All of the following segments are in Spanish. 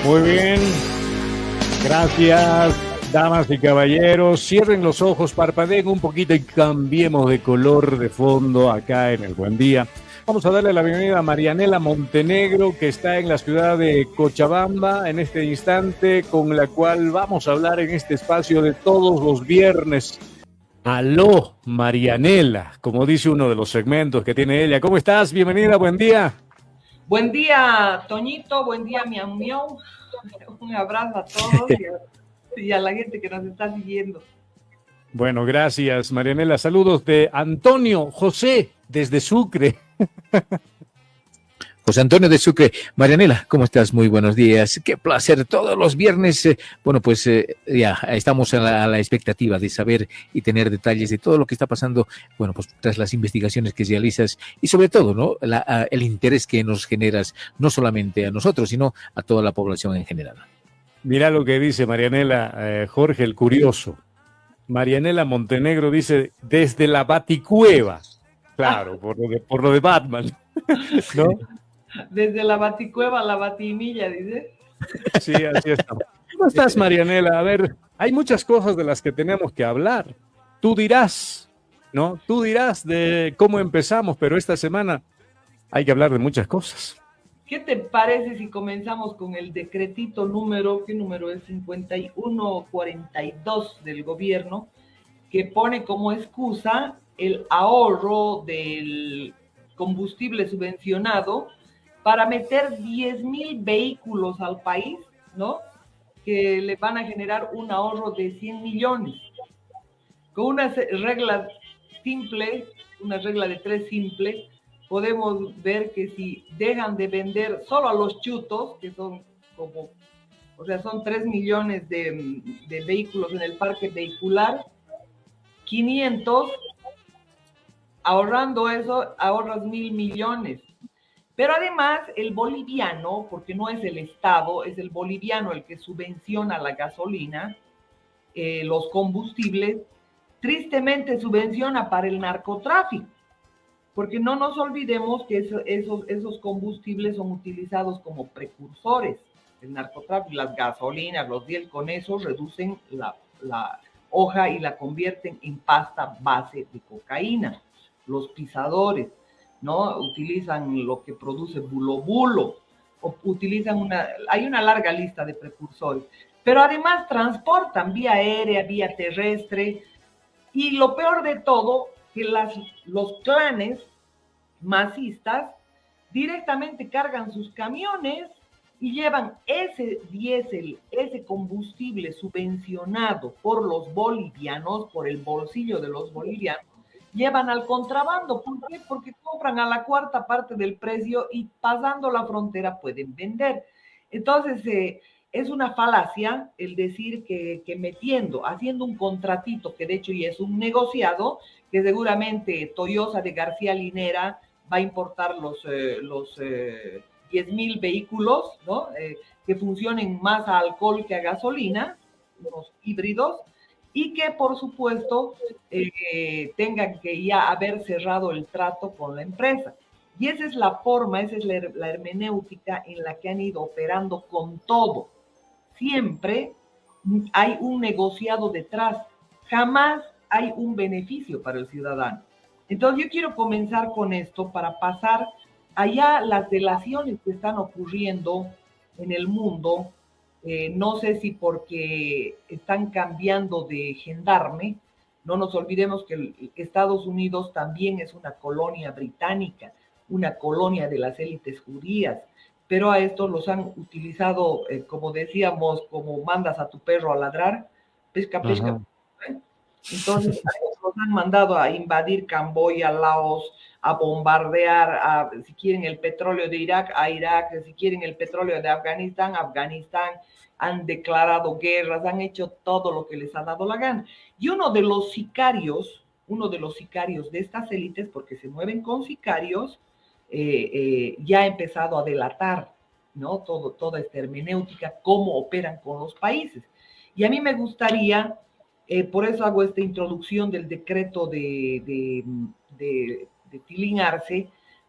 Muy bien, gracias, damas y caballeros. Cierren los ojos, parpadeen un poquito y cambiemos de color de fondo acá en el Buen Día. Vamos a darle la bienvenida a Marianela Montenegro, que está en la ciudad de Cochabamba en este instante, con la cual vamos a hablar en este espacio de todos los viernes. Aló, Marianela, como dice uno de los segmentos que tiene ella. ¿Cómo estás? Bienvenida, buen día. Buen día, Toñito, buen día, Miau Miau. Un abrazo a todos y a la gente que nos está siguiendo. Bueno, gracias, Marianela. Saludos de Antonio José, desde Sucre. José Antonio de Sucre. Marianela, ¿cómo estás? Muy buenos días. Qué placer todos los viernes. Ya estamos a la expectativa de saber y tener detalles de todo lo que está pasando, bueno, pues tras las investigaciones que realizas y sobre todo, ¿no? El interés que nos generas, no solamente a nosotros, sino a toda la población en general. Mira lo que dice Marianela, Jorge el Curioso. Marianela Montenegro dice, desde la Baticueva. Claro, por lo de Batman, ¿no? Desde la Baticueva a la Batimilla, dice. Sí, así estamos. ¿Cómo estás, Marianela? A ver, hay muchas cosas de las que tenemos que hablar. Tú dirás, ¿no? Tú dirás de cómo empezamos, pero esta semana hay que hablar de muchas cosas. ¿Qué te parece si comenzamos con el decretito número, ¿qué número es? 5142 del gobierno, que pone como excusa el ahorro del combustible subvencionado para meter 10,000 vehículos al país, ¿no? Que le van a generar un ahorro de 100 millones. Con una regla simple, una regla de 3 simple, podemos ver que si dejan de vender solo a los chutos, que son como, o sea, son 3 millones de vehículos en el parque vehicular, 500, ahorrando eso, ahorras 1,000 millones. Pero además el boliviano, porque no es el Estado, es el boliviano el que subvenciona la gasolina, los combustibles, tristemente subvenciona para el narcotráfico, porque no nos olvidemos que esos combustibles son utilizados como precursores. El narcotráfico, las gasolinas, los diésel, con eso reducen la hoja y la convierten en pasta base de cocaína. Los pisadores, ¿no? Utilizan lo que produce bulo, o utilizan hay una larga lista de precursores, pero además transportan vía aérea, vía terrestre, y lo peor de todo, que los clanes masistas directamente cargan sus camiones y llevan ese diésel, ese combustible subvencionado por los bolivianos, por el bolsillo de los bolivianos, llevan al contrabando. ¿Por qué? Porque compran a la cuarta parte del precio y pasando la frontera pueden vender. Entonces, es una falacia el decir que haciendo un contratito, que de hecho ya es un negociado, que seguramente Toyosa de García Linera va a importar los 10,000 vehículos, ¿no? Que funcionen más a alcohol que a gasolina, unos híbridos, y que por supuesto tengan que ya haber cerrado el trato con la empresa. Y esa es la forma, esa es la hermenéutica en la que han ido operando con todo. Siempre hay un negociado detrás, jamás hay un beneficio para el ciudadano. Entonces yo quiero comenzar con esto para pasar allá las delaciones que están ocurriendo en el mundo. No sé si porque están cambiando de gendarme. No nos olvidemos que Estados Unidos también es una colonia británica, una colonia de las élites judías, pero a estos los han utilizado, como decíamos, como mandas a tu perro a ladrar, pesca, pesca. Entonces, a ellos los han mandado a invadir Camboya, Laos, a bombardear, si quieren el petróleo de Irak, a Irak, si quieren el petróleo de Afganistán, Afganistán, han declarado guerras, han hecho todo lo que les ha dado la gana. Y uno de los sicarios de estas élites, porque se mueven con sicarios, ya ha empezado a delatar, ¿no? Toda esta hermenéutica, cómo operan con los países. Y a mí me gustaría, por eso hago esta introducción del decreto de Tilín Arce,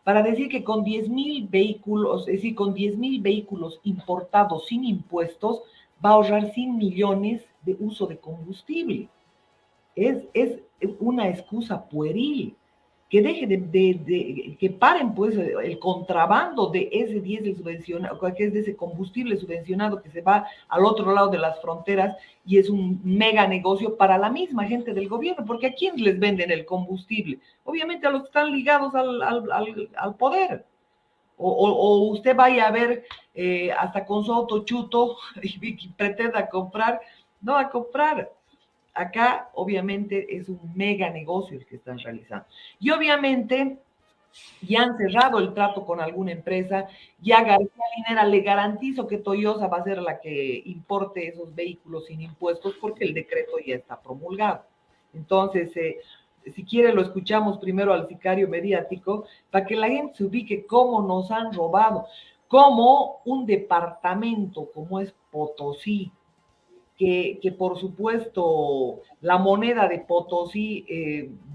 para decir que con 10.000 vehículos, es decir, con 10.000 vehículos importados sin impuestos, va a ahorrar 100 millones de uso de combustible. Es una excusa pueril. Que deje que paren pues el contrabando de ese diésel subvencionado, que es de ese combustible subvencionado que se va al otro lado de las fronteras y es un mega negocio para la misma gente del gobierno, porque ¿a quién les venden el combustible? Obviamente a los que están ligados al poder. O usted vaya a ver hasta con su auto chuto y pretenda comprar, no va a comprar. Acá, obviamente, es un mega negocio el que están realizando. Y obviamente, ya han cerrado el trato con alguna empresa, ya García Linera le garantizo que Toyosa va a ser la que importe esos vehículos sin impuestos porque el decreto ya está promulgado. Entonces, si quiere lo escuchamos primero al sicario mediático para que la gente se ubique cómo nos han robado, cómo un departamento como es Potosí, que por supuesto la moneda de Potosí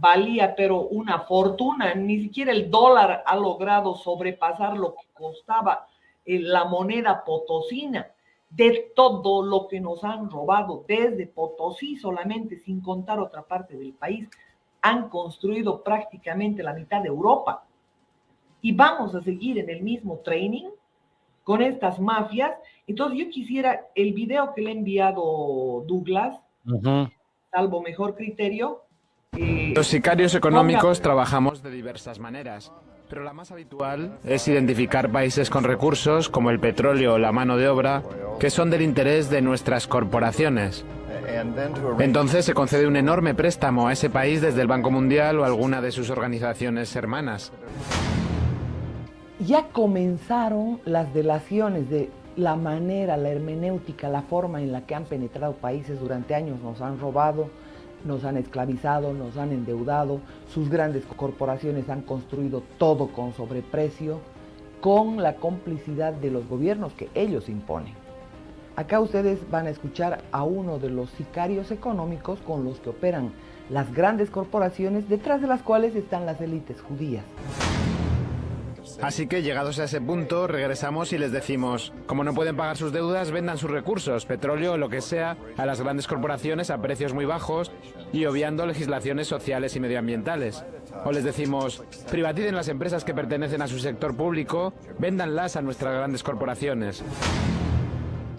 valía pero una fortuna, ni siquiera el dólar ha logrado sobrepasar lo que costaba la moneda potosina, de todo lo que nos han robado desde Potosí solamente, sin contar otra parte del país, han construido prácticamente la mitad de Europa. Y vamos a seguir en el mismo training con estas mafias. Entonces yo quisiera el video que le he enviado Douglas, salvo mejor criterio. Los sicarios económicos trabajamos de diversas maneras, pero la más habitual es identificar países con recursos como el petróleo o la mano de obra que son del interés de nuestras corporaciones. Entonces se concede un enorme préstamo a ese país desde el Banco Mundial o alguna de sus organizaciones hermanas. Ya comenzaron las delaciones de la manera, la hermenéutica, la forma en la que han penetrado países durante años, nos han robado, nos han esclavizado, nos han endeudado, sus grandes corporaciones han construido todo con sobreprecio, con la complicidad de los gobiernos que ellos imponen. Acá ustedes van a escuchar a uno de los sicarios económicos con los que operan las grandes corporaciones, detrás de las cuales están las élites judías. Así que llegados a ese punto, regresamos y les decimos, como no pueden pagar sus deudas, vendan sus recursos, petróleo o lo que sea, a las grandes corporaciones a precios muy bajos y obviando legislaciones sociales y medioambientales. O les decimos, privaticen las empresas que pertenecen a su sector público, véndanlas a nuestras grandes corporaciones.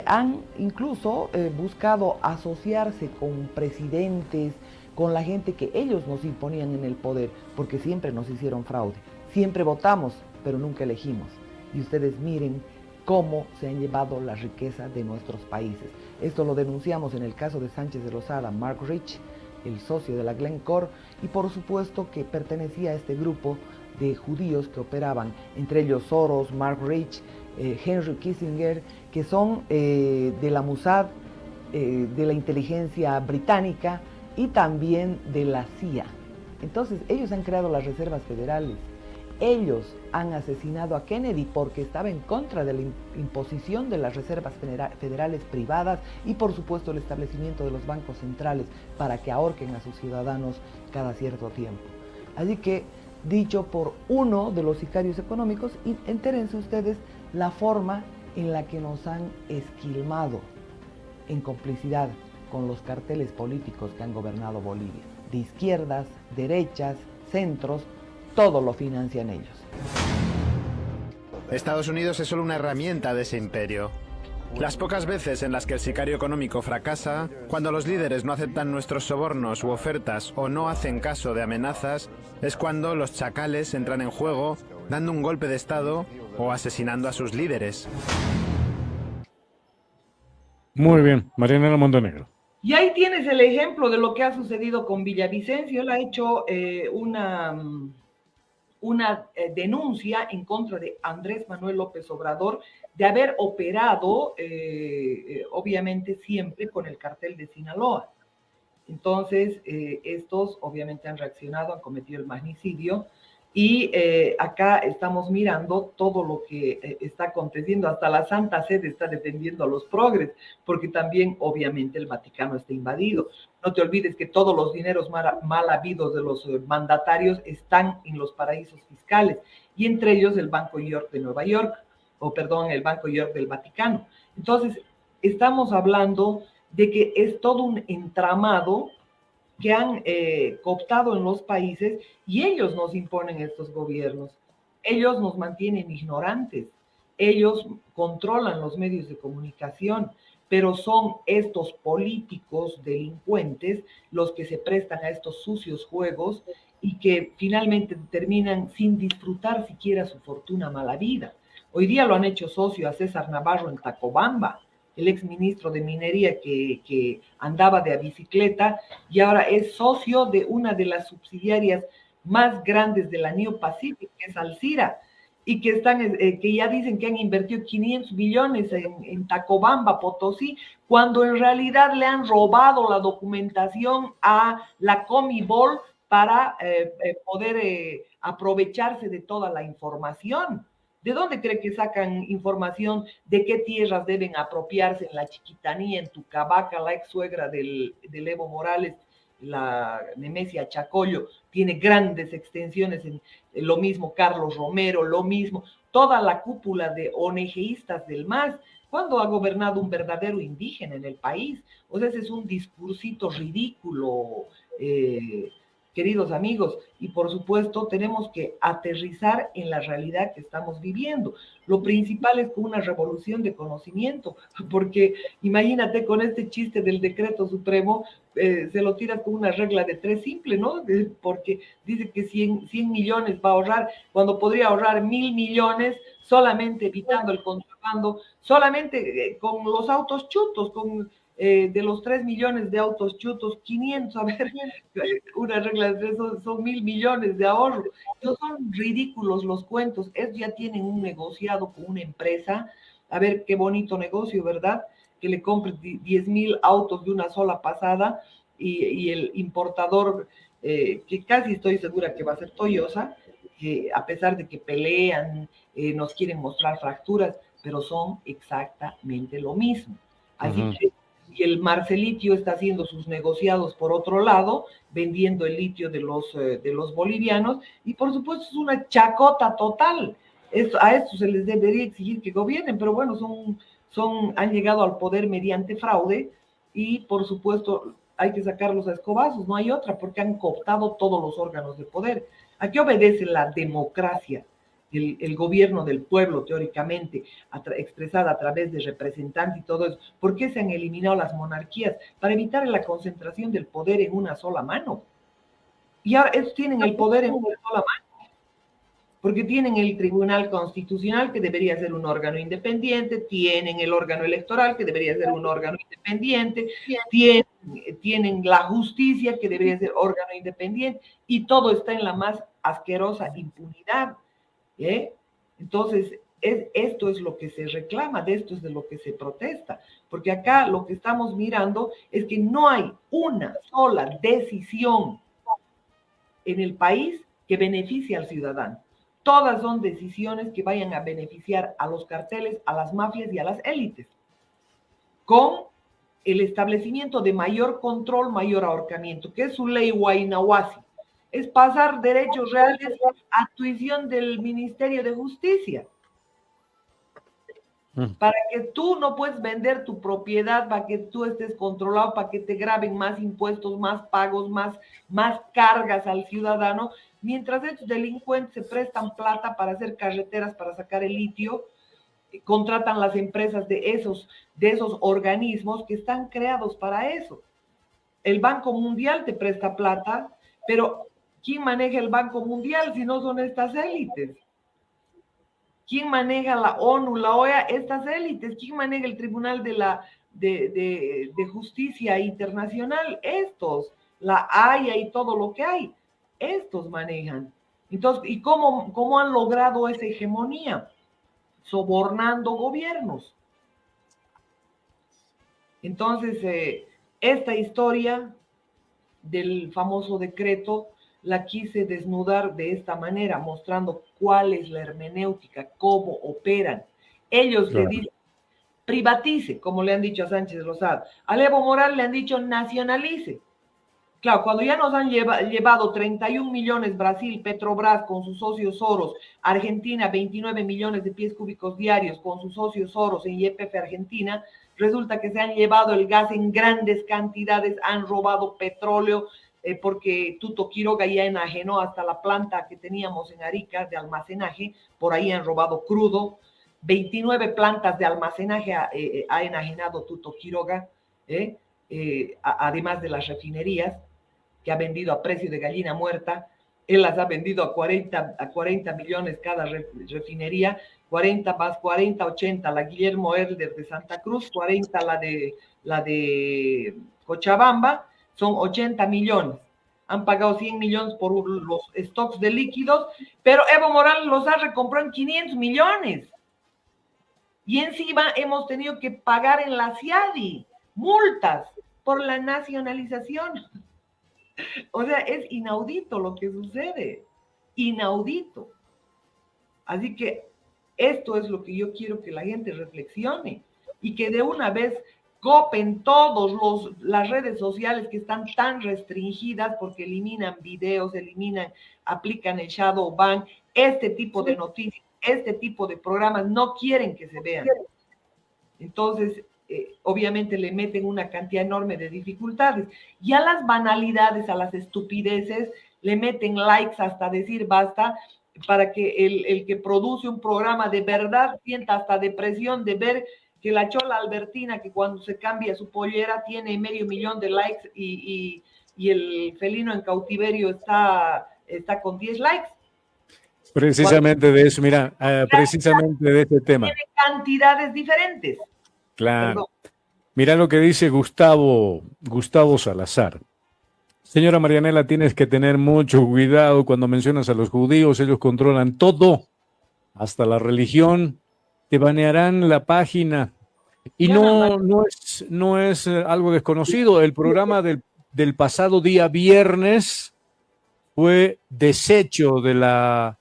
Han incluso buscado asociarse con presidentes, con la gente que ellos nos imponían en el poder, porque siempre nos hicieron fraude. Siempre votamos, pero nunca elegimos. Y ustedes miren cómo se han llevado la riqueza de nuestros países. Esto lo denunciamos en el caso de Sánchez de Lozada, Mark Rich, el socio de la Glencore, y por supuesto que pertenecía a este grupo de judíos que operaban, entre ellos Soros, Mark Rich, Henry Kissinger, que son de la Mossad, de la inteligencia británica y también de la CIA. Entonces ellos han creado las reservas federales. Ellos han asesinado a Kennedy porque estaba en contra de la imposición de las reservas federales privadas y por supuesto el establecimiento de los bancos centrales para que ahorquen a sus ciudadanos cada cierto tiempo. Así que, dicho por uno de los sicarios económicos, y entérense ustedes la forma en la que nos han esquilmado en complicidad con los carteles políticos que han gobernado Bolivia, de izquierdas, derechas, centros. Todo lo financian ellos. Estados Unidos es solo una herramienta de ese imperio. Las pocas veces en las que el sicario económico fracasa, cuando los líderes no aceptan nuestros sobornos u ofertas o no hacen caso de amenazas, es cuando los chacales entran en juego, dando un golpe de estado o asesinando a sus líderes. Muy bien, Marianela Montenegro. Y ahí tienes el ejemplo de lo que ha sucedido con Villavicencio. Él ha hecho una denuncia en contra de Andrés Manuel López Obrador de haber operado, obviamente, siempre con el cartel de Sinaloa. Entonces, estos obviamente han reaccionado, han cometido el magnicidio y acá estamos mirando todo lo que está aconteciendo. Hasta la Santa Sede está defendiendo a los progres, porque también obviamente el Vaticano está invadido. No te olvides que todos los dineros mal habidos de los mandatarios están en los paraísos fiscales. y entre ellos el Banco York de Nueva York, el Banco York del Vaticano. Entonces, estamos hablando de que es todo un entramado que han cooptado en los países y ellos nos imponen estos gobiernos. Ellos nos mantienen ignorantes, ellos controlan los medios de comunicación, pero son estos políticos delincuentes los que se prestan a estos sucios juegos y que finalmente terminan sin disfrutar siquiera su fortuna mala vida. Hoy día lo han hecho socio a César Navarro en Tacobamba, el exministro de Minería que andaba de a bicicleta y ahora es socio de una de las subsidiarias más grandes de la New Pacific, que es Alcira, y que ya dicen que han invertido 500 millones en Tacobamba, Potosí, cuando en realidad le han robado la documentación a la Comibol para poder aprovecharse de toda la información. ¿De dónde cree que sacan información de qué tierras deben apropiarse en la Chiquitanía, en Tucabaca? La ex suegra del Evo Morales, la Nemesia Chacollo, tiene grandes extensiones en lo mismo Carlos Romero, lo mismo, toda la cúpula de ONGistas del MAS. ¿Cuándo ha gobernado un verdadero indígena en el país? O sea, ese es un discursito ridículo, queridos amigos, y por supuesto tenemos que aterrizar en la realidad que estamos viviendo. Lo principal es una revolución de conocimiento, porque imagínate con este chiste del decreto supremo, se lo tira con una regla de 3 simple, ¿no? Porque dice que 100 millones va a ahorrar, cuando podría ahorrar 1.000 millones solamente evitando el contrabando, solamente con los autos chutos, de los 3 millones de autos chutos, 500, a ver, una regla de 3 son 1.000 millones de ahorro. Entonces son ridículos los cuentos. Ellos ya tienen un negociado con una empresa. A ver, qué bonito negocio, ¿verdad? Que le compre 10.000 autos de una sola pasada y el importador, que casi estoy segura que va a ser Toyota, que a pesar de que pelean, nos quieren mostrar fracturas, pero son exactamente lo mismo. Así que y el Marcelitio está haciendo sus negociados por otro lado, vendiendo el litio de los bolivianos, y por supuesto es una chacota total. A esto se les debería exigir que gobiernen, pero bueno, han llegado al poder mediante fraude, y por supuesto hay que sacarlos a escobazos, no hay otra, porque han cooptado todos los órganos de poder. ¿A qué obedece la democracia? El gobierno del pueblo, teóricamente, expresada a través de representantes y todo eso. ¿Por qué se han eliminado las monarquías? Para evitar la concentración del poder en una sola mano. Y ahora ellos tienen el poder en una sola mano, porque tienen el Tribunal Constitucional, que debería ser un órgano independiente, tienen el órgano electoral, que debería ser un órgano independiente, tienen la justicia, que debería ser órgano independiente, y todo está en la más asquerosa impunidad. Entonces, esto es lo que se reclama, de esto es de lo que se protesta, porque acá lo que estamos mirando es que no hay una sola decisión en el país que beneficie al ciudadano. Todas son decisiones que vayan a beneficiar a los carteles, a las mafias y a las élites, con el establecimiento de mayor control, mayor ahorcamiento, que es su ley Huaynahuasi. Es pasar derechos reales a tuición del Ministerio de Justicia. Para que tú no puedes vender tu propiedad, para que tú estés controlado, para que te graben más impuestos, más pagos, más cargas al ciudadano, mientras estos delincuentes se prestan plata para hacer carreteras, para sacar el litio, contratan las empresas de esos organismos que están creados para eso. El Banco Mundial te presta plata, pero ¿quién maneja el Banco Mundial si no son estas élites? ¿Quién maneja la ONU, la OEA? Estas élites. ¿Quién maneja el Tribunal de Justicia Internacional? Estos. La Haya y todo lo que hay. Estos manejan. Entonces, ¿y cómo han logrado esa hegemonía? Sobornando gobiernos. Entonces, esta historia del famoso decreto la quise desnudar de esta manera, mostrando cuál es la hermenéutica, cómo operan. Ellos le dicen, privatice, como le han dicho a Sánchez Rosado. A Evo Morales le han dicho, nacionalice. Claro, cuando ya nos han llevado 31 millones Brasil, Petrobras con sus socios Soros, Argentina 29 millones de pies cúbicos diarios con sus socios Soros en YPF Argentina, resulta que se han llevado el gas en grandes cantidades, han robado petróleo, porque Tuto Quiroga ya enajenó hasta la planta que teníamos en Arica de almacenaje, por ahí han robado crudo, 29 plantas de almacenaje ha enajenado Tuto Quiroga, además de las refinerías, que ha vendido a precio de gallina muerta. Él las ha vendido a 40 millones cada refinería, 40 más 40, 80, la Guillermo Herder de Santa Cruz, 40 la de Cochabamba, son 80 millones. Han pagado 100 millones por los stocks de líquidos, pero Evo Morales los ha recomprado en 500 millones. Y encima hemos tenido que pagar en la CIADI multas por la nacionalización. O sea, es inaudito lo que sucede, inaudito. Así que esto es lo que yo quiero que la gente reflexione y que de una vez copen todos las redes sociales que están tan restringidas porque eliminan videos, aplican el shadow ban, este tipo de noticias, este tipo de programas no quieren que se vean. Entonces, obviamente le meten una cantidad enorme de dificultades. Y a las banalidades, a las estupideces, le meten likes hasta decir basta, para que el que produce un programa de verdad sienta hasta depresión de ver que la chola Albertina, que cuando se cambia su pollera tiene 500,000 de likes y el felino en cautiverio está con 10 likes. Precisamente de eso, mira, precisamente de este tema. Tiene cantidades diferentes. Claro. Perdón. Mira lo que dice Gustavo Salazar. Señora Marianela, tienes que tener mucho cuidado cuando mencionas a los judíos. Ellos controlan todo, hasta la religión. Te banearán la página. Y no es algo desconocido. El programa del pasado día viernes fue desecho de la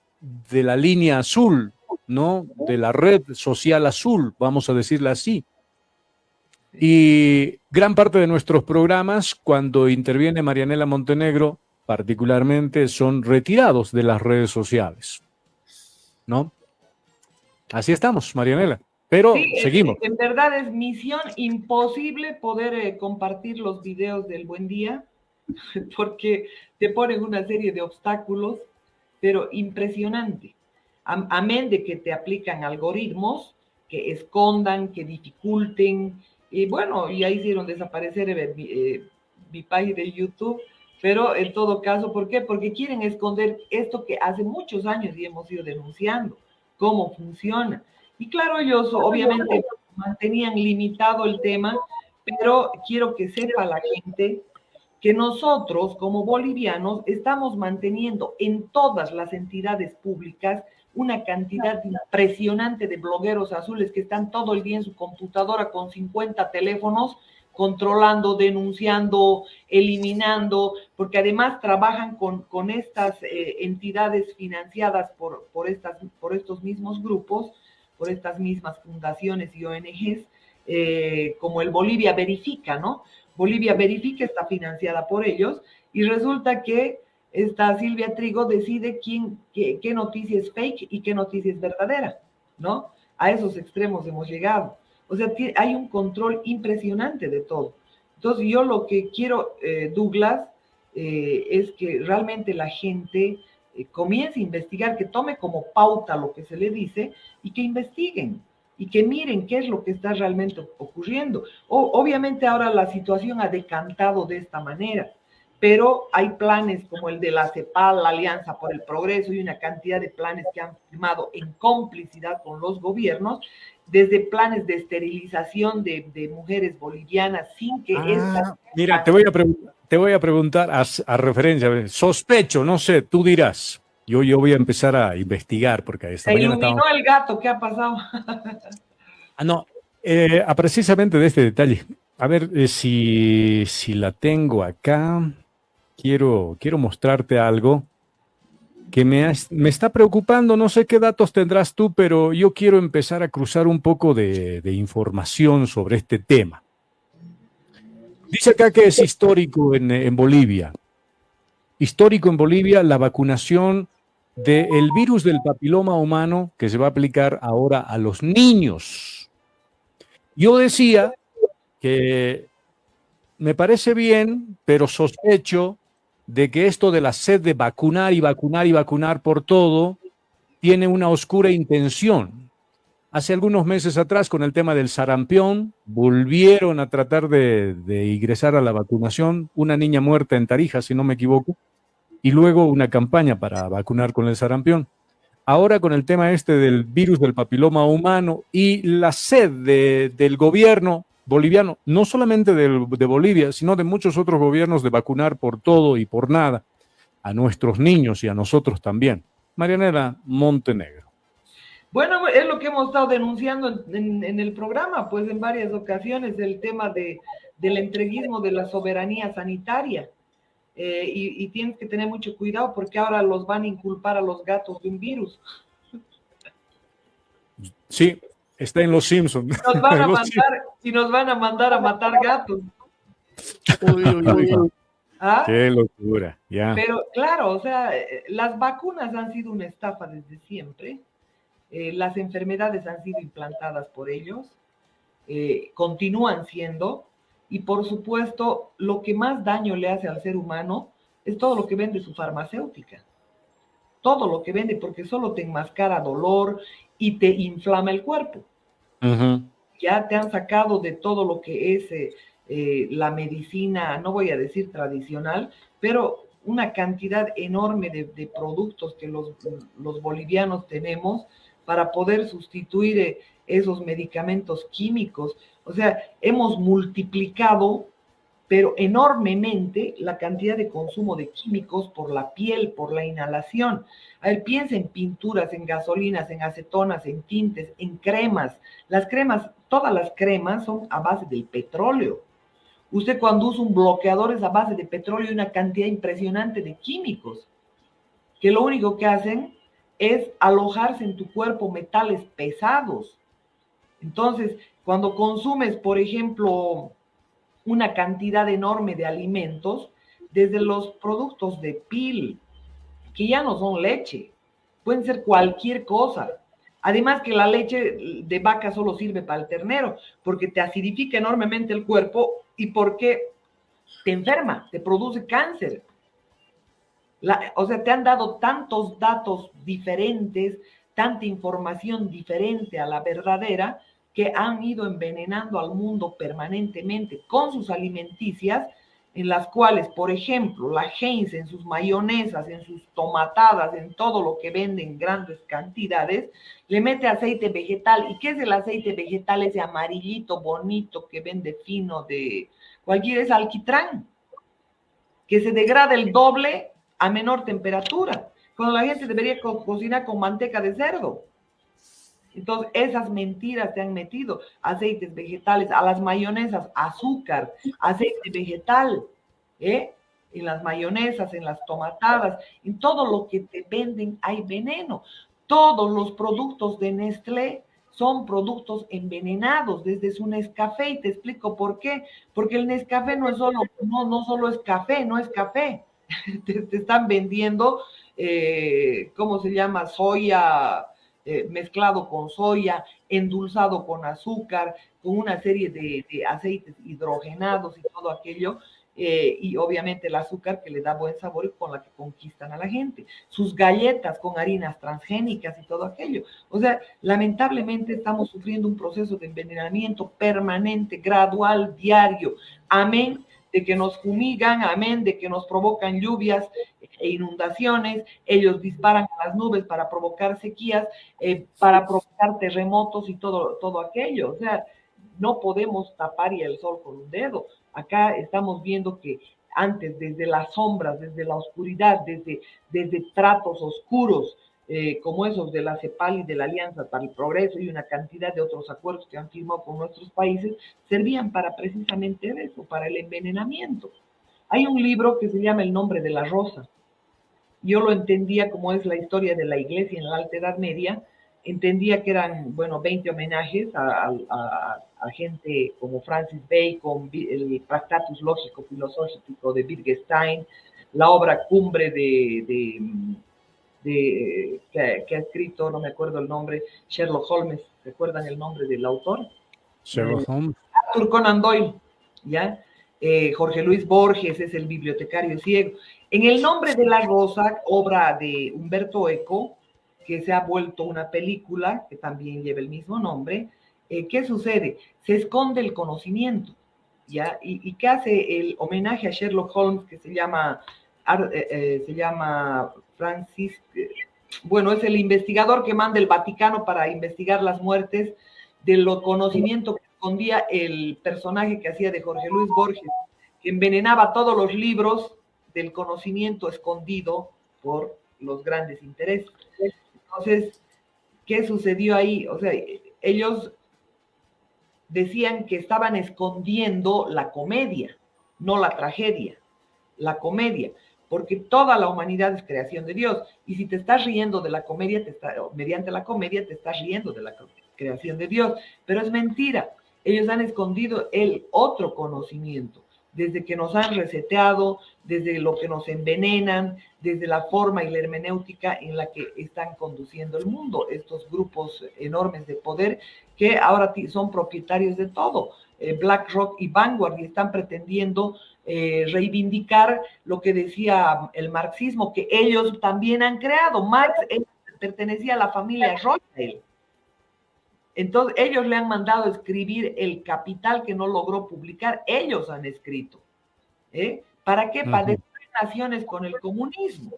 línea azul, ¿no? De la red social azul, vamos a decirla así. Y gran parte de nuestros programas, cuando interviene Marianela Montenegro, particularmente, son retirados de las redes sociales, ¿no? Así estamos, Marianela. Pero sí, seguimos. En verdad es misión imposible poder compartir los videos del Buen Día, porque te ponen una serie de obstáculos, pero impresionante. Amén de que te aplican algoritmos que escondan, que dificulten. Y bueno, ya hicieron desaparecer mi página de YouTube, pero en todo caso, ¿por qué? Porque quieren esconder esto que hace muchos años ya hemos ido denunciando, cómo funciona. Y claro, ellos obviamente mantenían limitado el tema, pero quiero que sepa la gente que nosotros como bolivianos estamos manteniendo en todas las entidades públicas una cantidad impresionante de blogueros azules que están todo el día en su computadora con 50 teléfonos, controlando, denunciando, eliminando, porque además trabajan con estas entidades financiadas por estos mismos grupos, por estas mismas fundaciones y ONGs, como el Bolivia Verifica, ¿no? Bolivia Verifica está financiada por ellos y resulta que esta Silvia Trigo decide qué noticia es fake y qué noticia es verdadera, ¿no? A esos extremos hemos llegado. O sea, hay un control impresionante de todo. Entonces, yo lo que quiero, Douglas, es que realmente la gente comience a investigar, que tome como pauta lo que se le dice y que investiguen y que miren qué es lo que está realmente ocurriendo. Obviamente ahora la situación ha decantado de esta manera, pero hay planes como el de la CEPAL, la Alianza por el Progreso, y una cantidad de planes que han firmado en complicidad con los gobiernos, desde planes de esterilización de mujeres bolivianas sin que estas... Mira, te voy a preguntar a referencia, sospecho, no sé, tú dirás. Yo voy a empezar a investigar porque esta Se mañana iluminó el gato, ¿qué ha pasado? No, precisamente de este detalle. A ver si la tengo acá. Quiero mostrarte algo que me está preocupando. No sé qué datos tendrás tú, pero yo quiero empezar a cruzar un poco de información sobre este tema. Dice acá que es histórico en Bolivia. Histórico en Bolivia la vacunación del virus del papiloma humano que se va a aplicar ahora a los niños. Yo decía que me parece bien, pero sospecho de que esto de la sed de vacunar y vacunar y vacunar por todo tiene una oscura intención. Hace algunos meses atrás, con el tema del sarampión, volvieron a tratar de ingresar a la vacunación, una niña muerta en Tarija, si no me equivoco, y luego una campaña para vacunar con el sarampión. Ahora con el tema este del virus del papiloma humano y la sed del gobierno boliviano, no solamente de Bolivia, sino de muchos otros gobiernos de vacunar por todo y por nada a nuestros niños y a nosotros también. Marianela Montenegro. Bueno, es lo que hemos estado denunciando en el programa, pues en varias ocasiones, el tema del entreguismo de la soberanía sanitaria. Y tienes que tener mucho cuidado porque ahora los van a inculpar a los gatos de un virus. Sí, está en Los Simpsons. Y nos van a mandar a matar gatos. ¿Ah? Qué locura, ya. Pero claro, o sea, las vacunas han sido una estafa desde siempre. Las enfermedades han sido implantadas por ellos, continúan siendo, y por supuesto, lo que más daño le hace al ser humano es todo lo que vende su farmacéutica. Todo lo que vende, porque solo te enmascara dolor y te inflama el cuerpo. Uh-huh. Ya te han sacado de todo lo que es la medicina, no voy a decir tradicional, pero una cantidad enorme de productos que los bolivianos tenemos para poder sustituir esos medicamentos químicos. O sea, hemos multiplicado, pero enormemente, la cantidad de consumo de químicos por la piel, por la inhalación. A ver, piensa en pinturas, en gasolinas, en acetonas, en tintes, en cremas. Las cremas, todas las cremas son a base del petróleo. Usted cuando usa un bloqueador es a base de petróleo y una cantidad impresionante de químicos, que lo único que hacen es alojarse en tu cuerpo metales pesados. Entonces, cuando consumes, por ejemplo, una cantidad enorme de alimentos, desde los productos de pil, que ya no son leche, pueden ser cualquier cosa. Además que la leche de vaca solo sirve para el ternero, porque te acidifica enormemente el cuerpo y porque te enferma, te produce cáncer. O sea, te han dado tantos datos diferentes, tanta información diferente a la verdadera, que han ido envenenando al mundo permanentemente con sus alimenticias, en las cuales, por ejemplo, la Heinz en sus mayonesas, en sus tomatadas, en todo lo que vende en grandes cantidades, le mete aceite vegetal. ¿Y qué es el aceite vegetal? Ese amarillito bonito que vende fino de cualquier, es alquitrán, que se degrada el doble a menor temperatura, cuando la gente debería cocinar con manteca de cerdo. Entonces, esas mentiras te han metido, aceites vegetales, a las mayonesas, azúcar, aceite vegetal, en las mayonesas, en las tomatadas, en todo lo que te venden hay veneno. Todos los productos de Nestlé son productos envenenados, desde su Nescafé, y te explico por qué. Porque el Nescafé no solo es café, no es café. Te están vendiendo, ¿cómo se llama? Soya, mezclado con soya, endulzado con azúcar, con una serie de aceites hidrogenados y todo aquello, y obviamente el azúcar que le da buen sabor y con la que conquistan a la gente. Sus galletas con harinas transgénicas y todo aquello. O sea, lamentablemente estamos sufriendo un proceso de envenenamiento permanente, gradual, diario. Amén de que nos fumigan, amén de que nos provocan lluvias e inundaciones, ellos disparan a las nubes para provocar sequías, para provocar terremotos y todo aquello. O sea, no podemos tapar y el sol con un dedo. Acá estamos viendo que antes, desde las sombras, desde la oscuridad, desde tratos oscuros, como esos de la CEPAL y de la Alianza para el Progreso y una cantidad de otros acuerdos que han firmado con nuestros países, servían para precisamente eso, para el envenenamiento. Hay un libro que se llama El nombre de la rosa. Yo lo entendía como es la historia de la iglesia en la Alta Edad Media, entendía que eran, bueno, 20 homenajes a gente como Francis Bacon, el Tractatus Lógico Filosófico de Wittgenstein, la obra cumbre que ha escrito, no me acuerdo el nombre, Sherlock Holmes. ¿Recuerdan el nombre del autor? Sherlock Holmes. Arthur Conan Doyle, ¿ya? Jorge Luis Borges es el bibliotecario ciego. En El nombre de la rosa, obra de Humberto Eco, que se ha vuelto una película que también lleva el mismo nombre, ¿qué sucede? Se esconde el conocimiento, ¿ya? ¿Y qué hace el homenaje a Sherlock Holmes, que se llama Francis, bueno, es el investigador que manda el Vaticano para investigar las muertes, de lo conocimiento que escondía el personaje que hacía de Jorge Luis Borges, que envenenaba todos los libros del conocimiento escondido por los grandes intereses. Entonces, ¿qué sucedió ahí? O sea, ellos decían que estaban escondiendo la comedia, no la tragedia, la comedia, porque toda la humanidad es creación de Dios, y si te estás riendo de la comedia, mediante la comedia te estás riendo de la creación de Dios, pero es mentira. Ellos han escondido el otro conocimiento, desde que nos han reseteado, desde lo que nos envenenan, desde la forma y la hermenéutica en la que están conduciendo el mundo, estos grupos enormes de poder que ahora son propietarios de todo. BlackRock y Vanguard, y están pretendiendo reivindicar lo que decía el marxismo, que ellos también han creado. Marx pertenecía a la familia Rothschild. Entonces, ellos le han mandado a escribir El Capital, que no logró publicar, ellos han escrito. ¿Para qué? Para destruir naciones con el comunismo.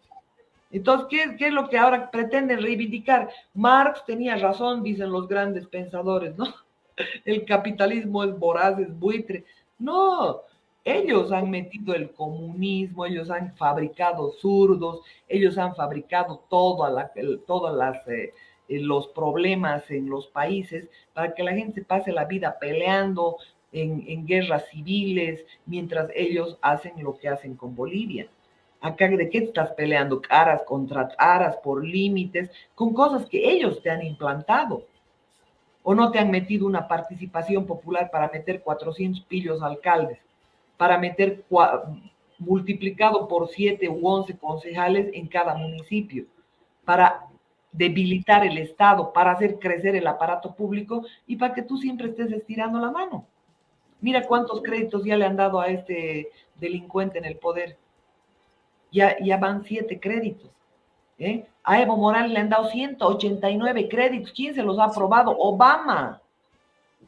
Entonces, ¿qué es lo que ahora pretenden reivindicar? Marx tenía razón, dicen los grandes pensadores, ¿no? El capitalismo es voraz, es buitre. No, ellos han metido el comunismo, ellos han fabricado zurdos, ellos han fabricado todas los problemas en los países para que la gente pase la vida peleando en guerras civiles, mientras ellos hacen lo que hacen con Bolivia. Acá, ¿de qué estás peleando? Aras contra aras, por límites, con cosas que ellos te han implantado. ¿O no te han metido una participación popular para meter 400 pillos alcaldes, para meter multiplicado por 7 u 11 concejales en cada municipio, para debilitar el Estado, para hacer crecer el aparato público y para que tú siempre estés estirando la mano? Mira cuántos créditos ya le han dado a este delincuente en el poder. Ya van 7 créditos. A Evo Morales le han dado 189 créditos. ¿Quién se los ha aprobado? Obama,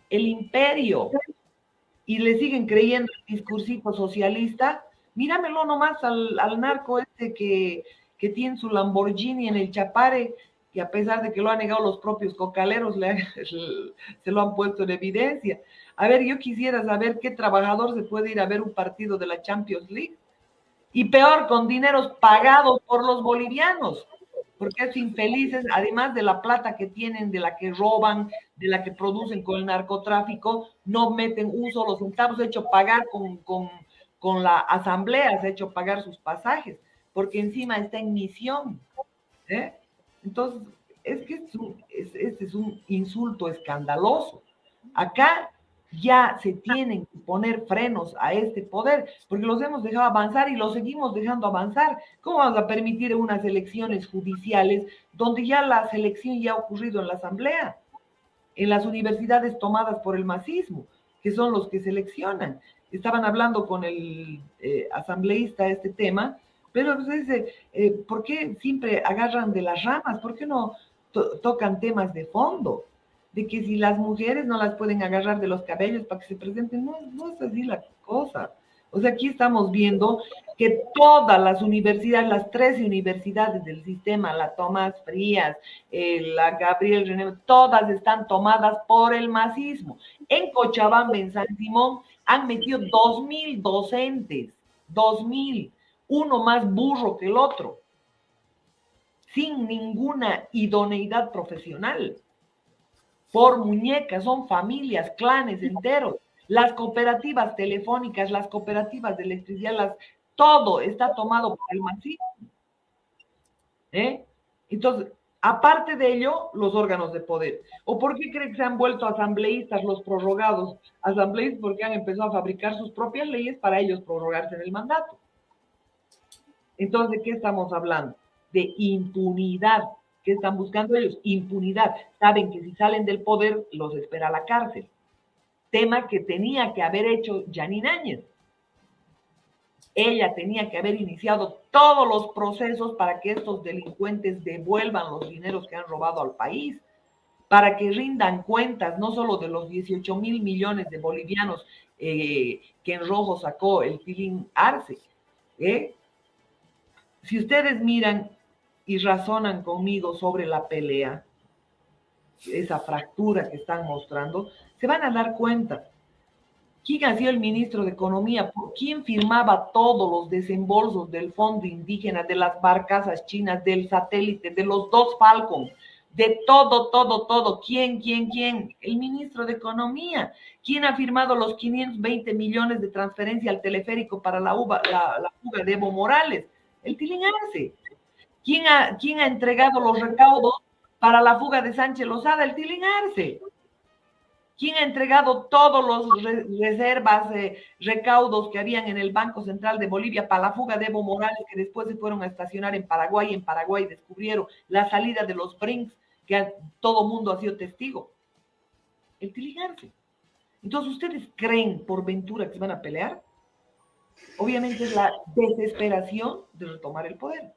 el imperio. Y le siguen creyendo el discursito socialista. Míramelo nomás al narco que tiene su Lamborghini en el Chapare, que a pesar de que lo han negado los propios cocaleros, se lo han puesto en evidencia. A ver, yo quisiera saber qué trabajador se puede ir a ver un partido de la Champions League. Y peor, con dineros pagados por los bolivianos, porque esos infelices, además de la plata que tienen, de la que roban, de la que producen con el narcotráfico, no meten un solo centavo. Se ha hecho pagar con la asamblea, se ha hecho pagar sus pasajes, porque encima está en misión. Entonces, es que este es un insulto escandaloso. Acá ya se tienen que poner frenos a este poder, porque los hemos dejado avanzar y los seguimos dejando avanzar. ¿Cómo vamos a permitir unas elecciones judiciales donde ya la selección ya ha ocurrido en la asamblea, en las universidades tomadas por el masismo, que son los que seleccionan? Estaban hablando con el asambleísta este tema, pero pues dice, ¿por qué siempre agarran de las ramas? ¿Por qué no tocan temas de fondo? De que si las mujeres no las pueden agarrar de los cabellos para que se presenten, no es así la cosa. O sea, aquí estamos viendo que todas las universidades, las 13 universidades del sistema, la Tomás Frías, la Gabriel René, todas están tomadas por el masismo. En Cochabamba, en San Simón, han metido 2.000 docentes, 2.000, uno más burro que el otro, sin ninguna idoneidad profesional. Por muñecas, son familias, clanes enteros. Las cooperativas telefónicas, las cooperativas de electricidad, todo está tomado por el masismo. Entonces, Aparte de ello, los órganos de poder. ¿O por qué creen que se han vuelto asambleístas los prorrogados? Asambleístas porque han empezado a fabricar sus propias leyes para ellos prorrogarse en el mandato. Entonces, ¿qué estamos hablando? De impunidad. ¿Qué están buscando ellos? Impunidad. Saben que si salen del poder, los espera la cárcel. Tema que tenía que haber hecho Janine Áñez. Ella tenía que haber iniciado todos los procesos para que estos delincuentes devuelvan los dineros que han robado al país, para que rindan cuentas no solo de los 18.000 millones de bolivianos que en rojo sacó el Tilín Arce. Si ustedes miran y razonan conmigo sobre la pelea, esa fractura que están mostrando, se van a dar cuenta. ¿Quién ha sido el ministro de Economía? ¿Quién firmaba todos los desembolsos del fondo indígena, de las barcazas chinas, del satélite, de los 2 Falcon, de todo? ¿Quién? El ministro de Economía. ¿Quién ha firmado los 520 millones de transferencia al teleférico para la fuga de Evo Morales? El Tilín Arce. ¿Quién ha entregado los recaudos para la fuga de Sánchez Lozada? El Tilín Arce. ¿Quién ha entregado todos los reservas, recaudos que habían en el Banco Central de Bolivia para la fuga de Evo Morales, que después se fueron a estacionar en Paraguay? En Paraguay descubrieron la salida de los Brinks, que todo mundo ha sido testigo. El Tilín Arce. Entonces, ¿ustedes creen por ventura que se van a pelear? Obviamente es la desesperación de retomar el poder.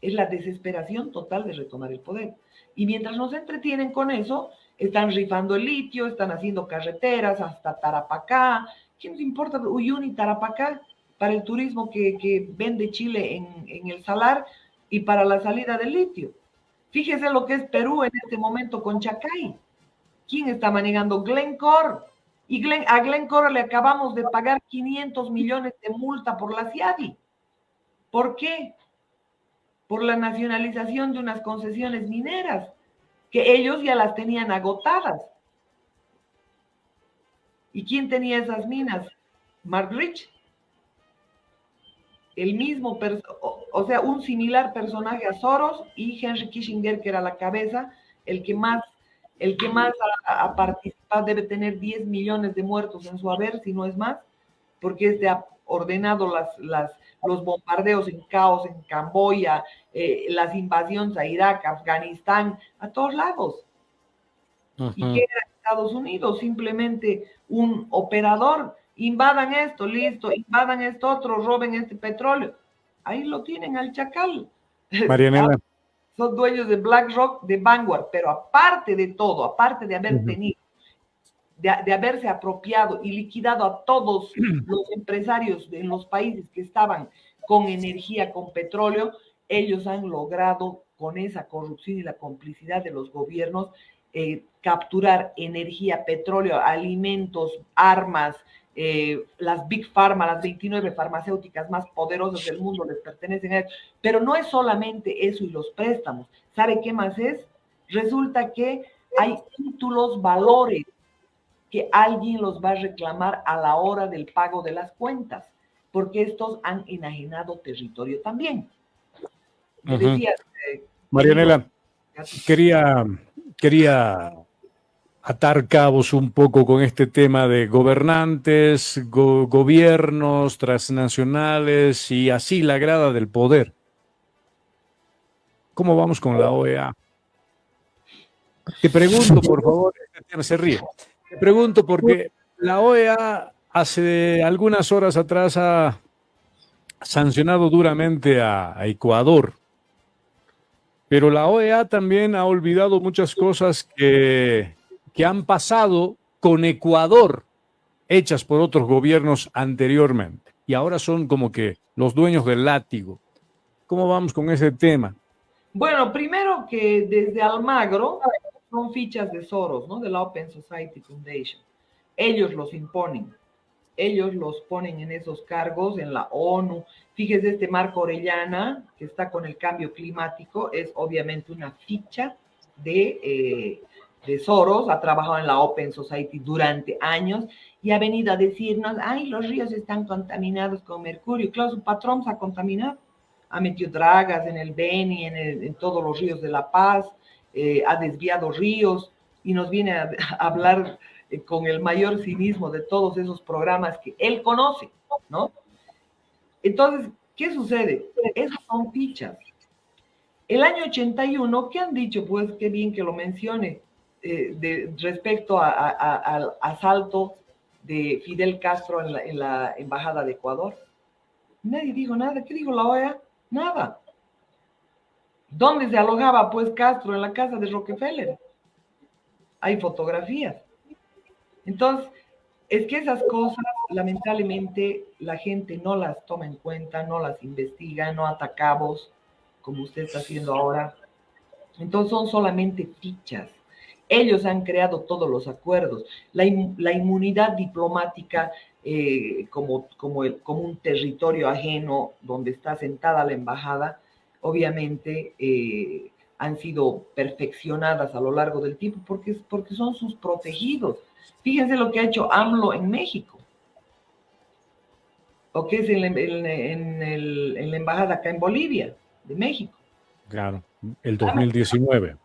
Es la desesperación total de retomar el poder. Y mientras nos entretienen con eso, están rifando el litio, están haciendo carreteras hasta Tarapacá. ¿Quién nos importa Uyuni, Tarapacá? Para el turismo que vende Chile en el Salar y para la salida del litio. Fíjese lo que es Perú en este momento con Chacay. ¿Quién está manejando? Glencore. Y a Glencore le acabamos de pagar 500 millones de multa por la CIADI. ¿Por qué? Por la nacionalización de unas concesiones mineras, que ellos ya las tenían agotadas. ¿Y quién tenía esas minas? Mark Rich. El mismo, o sea, un similar personaje a Soros y Henry Kissinger, que era la cabeza, el que más ha participado, debe tener 10 millones de muertos en su haber, si no es más, porque ha ordenado los bombardeos en caos en Camboya, las invasiones a Irak, Afganistán, a todos lados. ¿Y qué era Estados Unidos? Simplemente un operador. Invadan esto, listo, invadan esto otro, roben este petróleo. Ahí lo tienen al chacal. Marianela. Son dueños de BlackRock, de Vanguard, pero aparte de todo, aparte de haber tenido, de haberse apropiado y liquidado a todos los empresarios en los países que estaban con energía, con petróleo, ellos han logrado, con esa corrupción y la complicidad de los gobiernos, capturar energía, petróleo, alimentos, armas, las Big Pharma, las 29 farmacéuticas más poderosas del mundo les pertenecen a ellos. Pero no es solamente eso y los préstamos. ¿Sabe qué más es? Resulta que hay títulos, valores, que alguien los va a reclamar a la hora del pago de las cuentas, porque estos han enajenado territorio también. Decía, Marianela, quería atar cabos un poco con este tema de gobernantes, gobiernos transnacionales y así la grada del poder. ¿Cómo vamos con la OEA? Te pregunto, por favor, se ríe. Te pregunto porque la OEA hace algunas horas atrás ha sancionado duramente a Ecuador, pero la OEA también ha olvidado muchas cosas que han pasado con Ecuador, hechas por otros gobiernos anteriormente, y ahora son como que los dueños del látigo. ¿Cómo vamos con ese tema? Bueno, primero que desde Almagro son fichas de Soros, ¿no? De la Open Society Foundation. Ellos los imponen, ellos los ponen en esos cargos en la ONU. Fíjese, este Marco Orellana, que está con el cambio climático, es obviamente una ficha de Soros, ha trabajado en la Open Society durante años y ha venido a decirnos, ay, los ríos están contaminados con mercurio. Claro, su patrón se ha contaminado. ha metido dragas en el Beni, en todos los ríos de La Paz, ha desviado ríos y nos viene a hablar con el mayor cinismo de todos esos programas que él conoce, ¿no? Entonces, ¿qué sucede? Esos son fichas. El año 81, ¿qué han dicho? Pues qué bien que lo mencione, respecto al asalto de Fidel Castro en la Embajada de Ecuador. Nadie dijo nada. ¿Qué dijo la OEA? Nada. ¿Dónde se alojaba pues Castro? En la casa de Rockefeller. Hay fotografías. Entonces, es que esas cosas, lamentablemente, la gente no las toma en cuenta, no las investiga, no ata cabos, como usted está haciendo ahora. Entonces son solamente fichas. Ellos han creado todos los acuerdos. La inmunidad diplomática como un territorio ajeno donde está sentada la embajada, obviamente han sido perfeccionadas a lo largo del tiempo porque son sus protegidos. Fíjense lo que ha hecho AMLO en México, o que es en la embajada acá en Bolivia, de México. Claro, el 2019.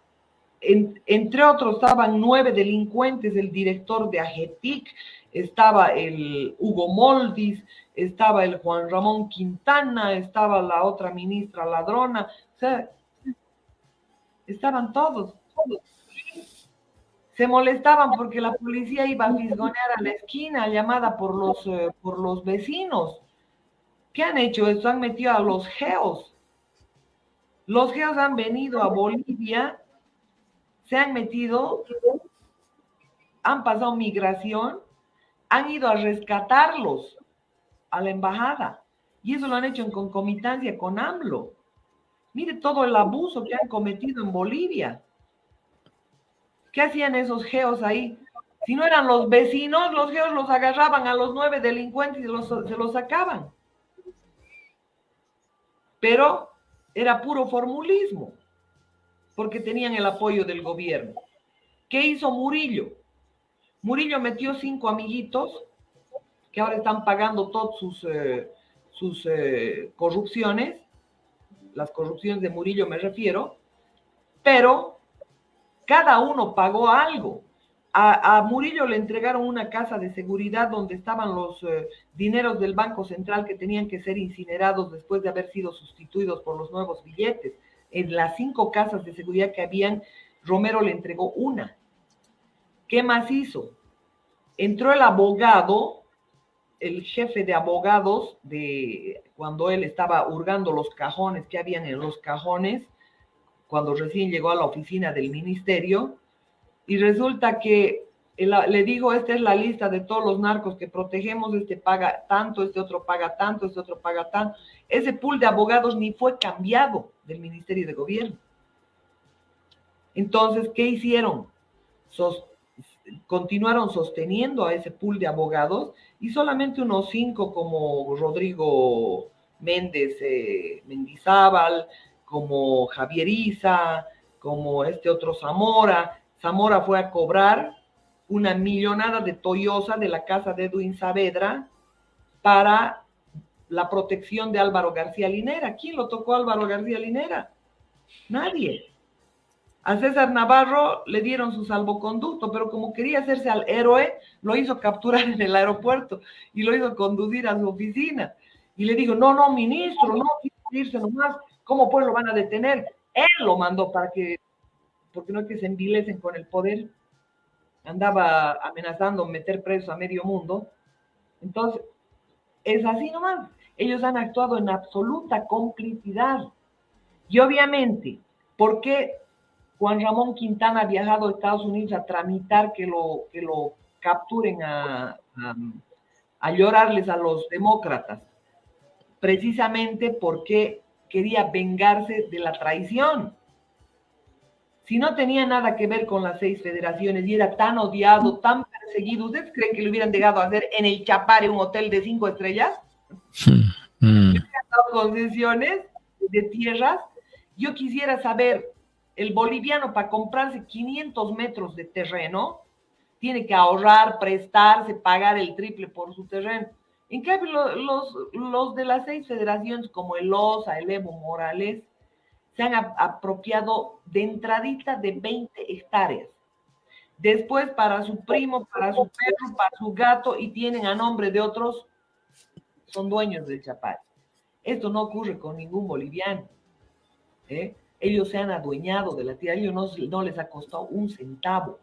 Entre otros estaban 9 delincuentes, el director de AGETIC, estaba el Hugo Moldis, estaba el Juan Ramón Quintana, estaba la otra ministra ladrona, o sea, estaban todos. Se molestaban porque la policía iba a fisgonear a la esquina, llamada por los vecinos. ¿Qué han hecho esto? Han metido a los geos. Los geos han venido a Bolivia, se han metido, han pasado migración, han ido a rescatarlos a la embajada. Y eso lo han hecho en concomitancia con AMLO. Mire todo el abuso que han cometido en Bolivia. ¿Qué hacían esos geos ahí? Si no eran los vecinos, los geos los agarraban a los 9 delincuentes y se los sacaban. Pero era puro formulismo, porque tenían el apoyo del gobierno. ¿Qué hizo Murillo? Murillo metió 5 amiguitos que ahora están pagando todas sus corrupciones, las corrupciones de Murillo me refiero, pero cada uno pagó algo. A Murillo le entregaron una casa de seguridad donde estaban los dineros del Banco Central que tenían que ser incinerados después de haber sido sustituidos por los nuevos billetes. En las 5 casas de seguridad que habían, Romero le entregó una. ¿Qué más hizo? Entró el abogado, el jefe de abogados, cuando él estaba hurgando los cajones que habían en los cajones, cuando recién llegó a la oficina del ministerio, y resulta que le digo, esta es la lista de todos los narcos que protegemos, este paga tanto, este otro paga tanto, este otro paga tanto. Ese pool de abogados ni fue cambiado del Ministerio de Gobierno. Entonces, ¿qué hicieron? Continuaron sosteniendo a ese pool de abogados y solamente unos 5 como Rodrigo Méndez Mendizábal, como Javier Isa, como este otro Zamora. Zamora fue a cobrar una millonada de Toyosa de la casa de Edwin Saavedra para la protección de Álvaro García Linera. ¿Quién lo tocó a Álvaro García Linera? Nadie. A César Navarro le dieron su salvoconducto, pero como quería hacerse al héroe, lo hizo capturar en el aeropuerto y lo hizo conducir a su oficina. Y le dijo, no, ministro, no, quiere irse nomás, ¿cómo pues lo van a detener? Él lo mandó porque no es que se envilecen con el poder. Andaba amenazando meter preso a medio mundo. Entonces, es así nomás. Ellos han actuado en absoluta complicidad. Y obviamente, ¿por qué Juan Ramón Quintana ha viajado a Estados Unidos a tramitar que lo capturen a llorarles a los demócratas? Precisamente porque quería vengarse de la traición. Si no tenía nada que ver con las 6 federaciones y era tan odiado, tan perseguido, ¿ustedes creen que le hubieran dejado hacer en el Chapare un hotel de 5 estrellas? ¿Le hubieran dado concesiones de tierras? Yo quisiera saber, el boliviano para comprarse 500 metros de terreno, tiene que ahorrar, prestarse, pagar el triple por su terreno. En cambio, los de las 6 federaciones, como el OSA, el Evo Morales, se han apropiado de entradita de 20 hectáreas. Después para su primo, para su perro, para su gato, y tienen a nombre de otros, son dueños del Chapare. Esto no ocurre con ningún boliviano. Ellos se han adueñado de la tierra, a ellos no les ha costado un centavo.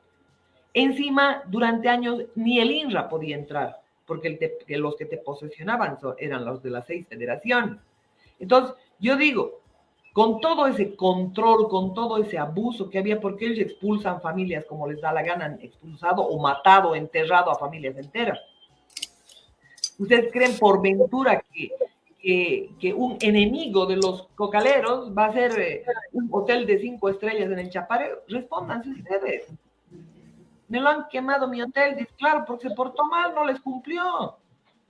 Encima, durante años, ni el INRA podía entrar, porque los que te posesionaban eran los de las 6 federaciones. Entonces, yo digo, con todo ese control, con todo ese abuso que había, porque ellos expulsan familias como les da la gana, han expulsado o matado, enterrado a familias enteras. ¿Ustedes creen por ventura que un enemigo de los cocaleros va a ser un hotel de 5 estrellas en el Chapare? Respóndanse ustedes. Me lo han quemado mi hotel, dice, claro, porque se portó mal, no les cumplió.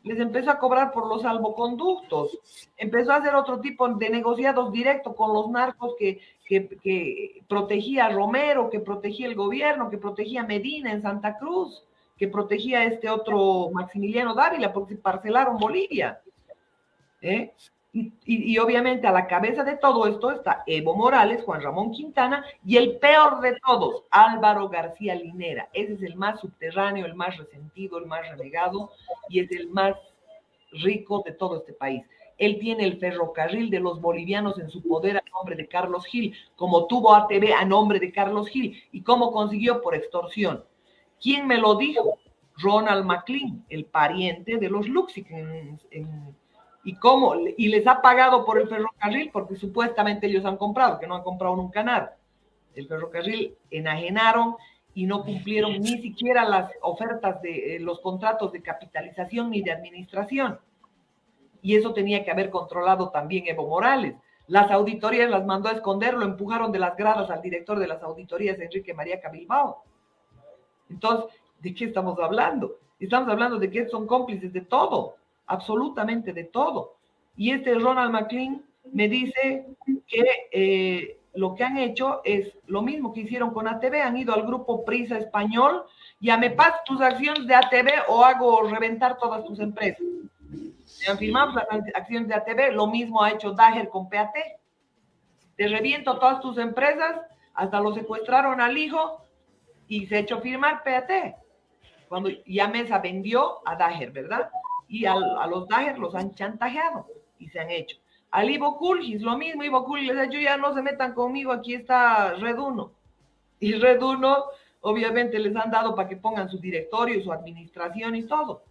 Les empezó a cobrar por los salvoconductos. Empezó a hacer otro tipo de negociados directos con los narcos que protegía a Romero, que protegía el gobierno, que protegía a Medina en Santa Cruz, que protegía a este otro Maximiliano Dávila, porque se parcelaron Bolivia. Y obviamente a la cabeza de todo esto está Evo Morales, Juan Ramón Quintana y el peor de todos, Álvaro García Linera. Ese es el más subterráneo, el más resentido, el más renegado y es el más rico de todo este país. Él tiene el ferrocarril de los bolivianos en su poder a nombre de Carlos Gil, como tuvo ATV a nombre de Carlos Gil. ¿Y cómo consiguió? Por extorsión. ¿Quién me lo dijo? Ronald McLean, el pariente de los Luxic y les ha pagado por el ferrocarril porque supuestamente ellos han comprado, que no han comprado nunca nada. El ferrocarril enajenaron y no cumplieron ni siquiera las ofertas de los contratos de capitalización ni de administración. Y eso tenía que haber controlado también Evo Morales. Las auditorías las mandó a esconder, lo empujaron de las gradas al director de las auditorías, Enrique María Cabilbao. Entonces, ¿de qué estamos hablando? Estamos hablando de que son cómplices de todo, absolutamente de todo. Y este Ronald McLean me dice que lo que han hecho es lo mismo que hicieron con ATV, han ido al grupo Prisa Español, ya me pasas tus acciones de ATV o hago reventar todas tus empresas. Se han firmado las acciones de ATV, lo mismo ha hecho Daher con PAT. Te reviento todas tus empresas, hasta lo secuestraron al hijo y se ha hecho firmar PAT. Cuando ya Mesa vendió a Daher, ¿verdad? Y a los Daher los han chantajeado y se han hecho. Al Ivo Kulgis, lo mismo, Ivo Kulgis les ha dicho, ya no se metan conmigo, aquí está Red Uno. Y Red Uno, obviamente, les han dado para que pongan su directorio, su administración y todo.